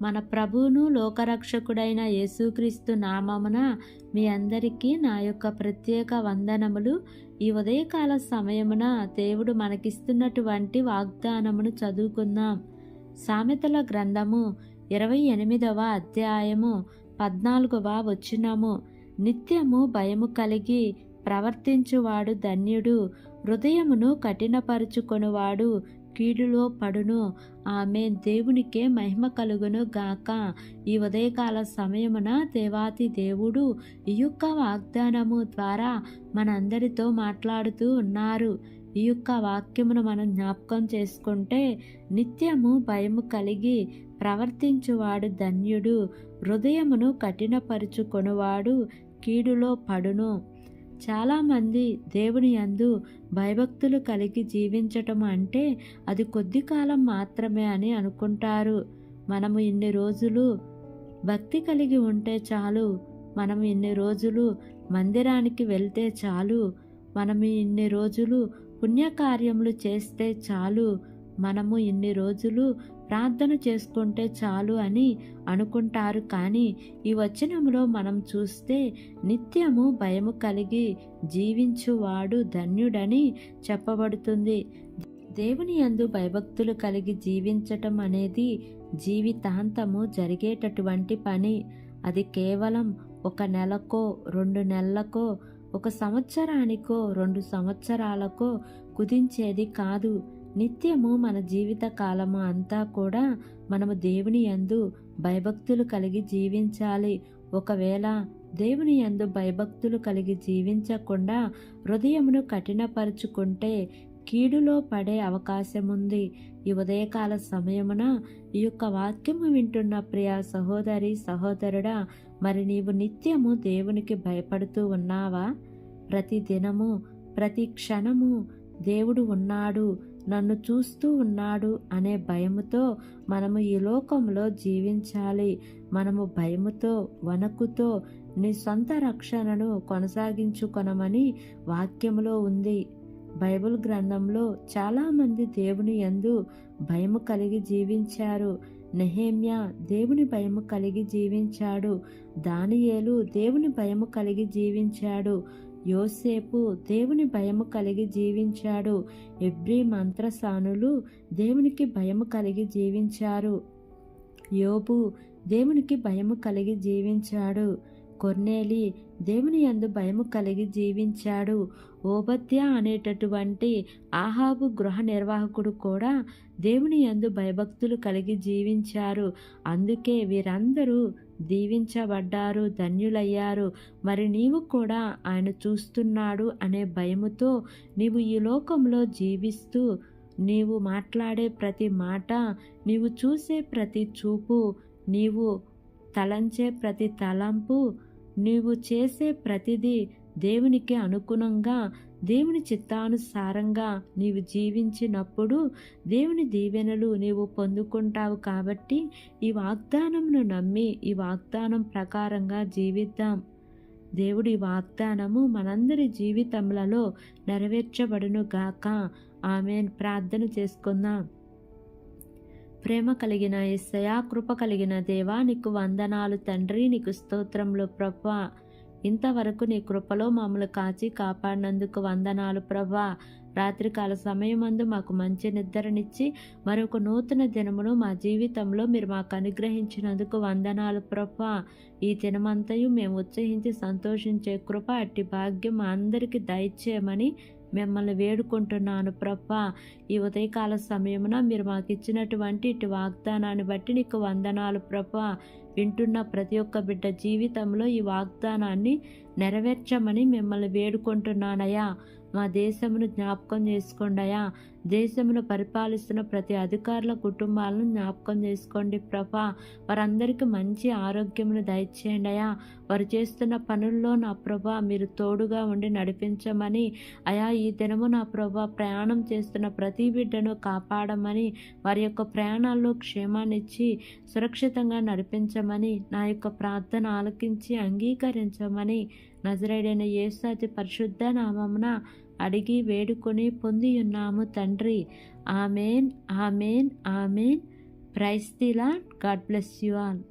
మన ప్రభువును లోకరక్షకుడైన యేసుక్రీస్తు నామమున మీ అందరికీ నా యొక్క ప్రత్యేక వందనములు. ఈ ఉదయకాల సమయమున దేవుడు మనకిస్తున్నటువంటి వాగ్దానమును చదువుకుందాం. సామెతల గ్రంథము 28వ అధ్యాయము 14వ వచనము. నిత్యము భయము కలిగి ప్రవర్తించువాడు ధన్యుడు, హృదయమును కఠినపరుచుకొనువాడు కీడులో పడును. ఆమేన్. దేవునికే మహిమ కలుగును గాక. ఈ ఉదయకాల సమయమున దేవాతి దేవుడు ఈ యొక్క వాగ్దానము ద్వారా మనందరితో మాట్లాడుతూ ఉన్నారు. ఈ యొక్క వాక్యమును మనం జ్ఞాపకం చేసుకుంటే, నిత్యము భయము కలిగి ప్రవర్తించువాడు ధన్యుడు, హృదయమును కఠినపరుచుకొనువాడు కీడులో పడును. చాలామంది దేవుని యందు భయభక్తులు కలిగి జీవించటం అంటే అది కొద్ది కాలం మాత్రమే అని అనుకుంటారు. మనము ఇన్ని రోజులు భక్తి కలిగి ఉంటే చాలు, మనము ఇన్ని రోజులు మందిరానికి వెళ్తే చాలు, మనము ఇన్ని రోజులు పుణ్యకార్యములు చేస్తే చాలు, మనము ఇన్ని రోజులు ప్రార్థన చేసుకుంటే చాలు అని అనుకుంటారు. కానీ ఈ వచనంలో మనం చూస్తే నిత్యము భయము కలిగి జీవించువాడు ధన్యుడని చెప్పబడుతుంది. దేవుని యందు భయభక్తులు కలిగి జీవించటం అనేది జీవితాంతము జరిగేటటువంటి పని. అది కేవలం 1 నెలకో 2 నెలలకో 1 సంవత్సరానికో 2 సంవత్సరాలకో కుదించేది కాదు. నిత్యము మన జీవిత కాలము అంతా కూడా మనము దేవుని యందు భయభక్తులు కలిగి జీవించాలి. ఒకవేళ దేవుని యందు భయభక్తులు కలిగి జీవించకుండా హృదయమును కఠినపరుచుకుంటే కీడులో పడే అవకాశం ఉంది. ఈ ఉదయకాల సమయమున ఈ యొక్క వాక్యము వింటున్న ప్రియ సహోదరి సహోదరుడా, మరి నీవు నిత్యము దేవునికి భయపడుతూ ఉన్నావా? ప్రతి దినము ప్రతి క్షణము దేవుడు ఉన్నాడు, నన్ను చూస్తూ ఉన్నాడు అనే భయముతో మనము ఈ లోకంలో జీవించాలి. మనము భయముతో వణకుతో నీ సొంత రక్షణను కొనసాగించుకొనమని వాక్యములో ఉంది. బైబిల్ గ్రంథంలో చాలామంది దేవుని యందు భయము కలిగి జీవించారు. నెహెమ్యా దేవుని భయము కలిగి జీవించాడు. దానియేలు దేవుని భయము కలిగి జీవించాడు. యోసేపు దేవుని భయము కలిగి జీవించాడు. ఎబ్రీ మంత్రసానులు దేవునికి భయము కలిగి జీవించారు. యోబు దేవునికి భయము కలిగి జీవించాడు. కొర్నేలి దేవుని యందు భయము కలిగి జీవించాడు. ఓబద్య అనేటటువంటి ఆహాబు గృహ నిర్వాహకుడు కూడా దేవుని యందు భయభక్తులు కలిగి జీవించారు. అందుకే వీరందరూ దీవించబడ్డారు, ధన్యులయ్యారు. మరి నీవు కూడా ఆయన చూస్తున్నాడు అనే భయముతో నీవు ఈ లోకంలో జీవిస్తూ, నీవు మాట్లాడే ప్రతి మాట, నీవు చూసే ప్రతి చూపు, నీవు తలంచే ప్రతి తలంపు, నీవు చేసే ప్రతిదీ దేవునికి అనుగుణంగా దేవుని చిత్తానుసారంగా నీవు జీవించినప్పుడు దేవుని దీవెనలు నీవు పొందుకుంటావు. కాబట్టి ఈ వాగ్దానమును నమ్మి ఈ వాగ్దానం ప్రకారంగా జీవిద్దాం. దేవుడి వాగ్దానము మనందరి జీవితములలో నెరవేర్చబడును గాక. ఆమేన్. ప్రార్థన చేసుకుందాం. ప్రేమ కలిగిన యేసయ్యా, కృప కలిగిన దేవా, నీకు వందనాలు తండ్రి, నీకు స్తోత్రములు ప్రభువా. ఇంతవరకు నీ కృపలో మమ్మల్ని కాచి కాపాడినందుకు వందనాలు ప్రభువా. రాత్రికాల సమయమందు మాకు మంచి నిద్రనిచ్చి మరొక నూతన దినమును మా జీవితంలో మీరు మాకు అనుగ్రహించినందుకు వందనాలు ప్రభువా. ఈ దినమంతయు మేము ఉత్సహించి సంతోషించే కృప, అట్టి భాగ్యం మా అందరికీ దయచేయమని మిమ్మల్ని వేడుకుంటున్నాను ప్రభువా. ఈ ఉదయకాల సమయమున మీరు మాకు ఇచ్చినటువంటి ఇటు వాగ్దానాన్ని బట్టి నీకు వందనాలు ప్రభువా. వింటున్న ప్రతి ఒక్క బిడ్డ జీవితంలో ఈ వాగ్దానాన్ని నెరవేర్చమని మిమ్మల్ని వేడుకుంటున్నానయ్యా. మా దేశమును జ్ఞాపకం చేసుకోండియా. దేశమును పరిపాలిస్తున్న ప్రతి అధికారుల కుటుంబాలను జ్ఞాపకం చేసుకోండి ప్రభా. వారందరికీ మంచి ఆరోగ్యమును దయచేయండి అయా. వారు చేస్తున్న పనుల్లో నా ప్రభా మీరు తోడుగా ఉండి నడిపించమని అయా, ఈ దినము నా ప్రభా ప్రయాణం చేస్తున్న ప్రతి బిడ్డను కాపాడమని, వారి యొక్క ప్రయాణాల్లో క్షేమాన్నిచ్చి సురక్షితంగా నడిపించమని, నా యొక్క ప్రార్థన ఆలకించి అంగీకరించమని నజరేయుడైన యేసు అతి పరిశుద్ధ నామమున అడిగి వేడుకొని పొంది ఉన్నాము తండ్రి. Amen, amen, amen. Praise the lord. God bless you all.